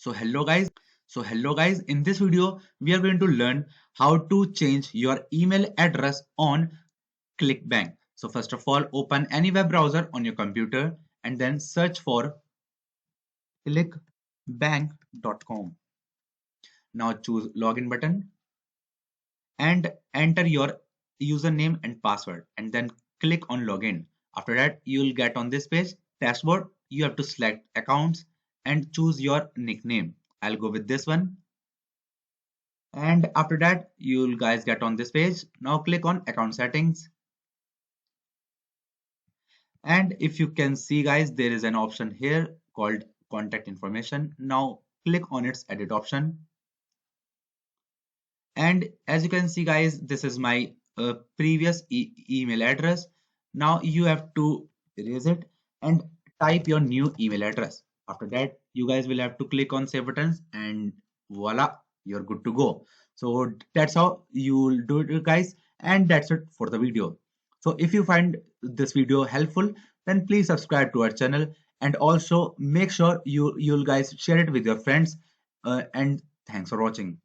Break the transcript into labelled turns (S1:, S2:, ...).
S1: So hello guys, in this video we are going to learn how to change your email address on ClickBank. So first of all, open any web browser on your computer and then search for clickbank.com. Now choose login button and enter your username and password and then click on login. After that, you'll get on this page, dashboard. You have to select accounts and choose your nickname. I'll go with this one. And after that, you'll guys get on this page. Now click on account settings. And if you can see guys, there is an option here called contact information. Now click on its edit option. And as you can see guys, this is my previous email address. Now you have to erase it and type your new email address. After that, you guys will have to click on save buttons and voila, you're good to go. So that's how you'll do it guys, and that's it for the video. So if you find this video helpful, then please subscribe to our channel and also make sure you'll guys share it with your friends, and thanks for watching.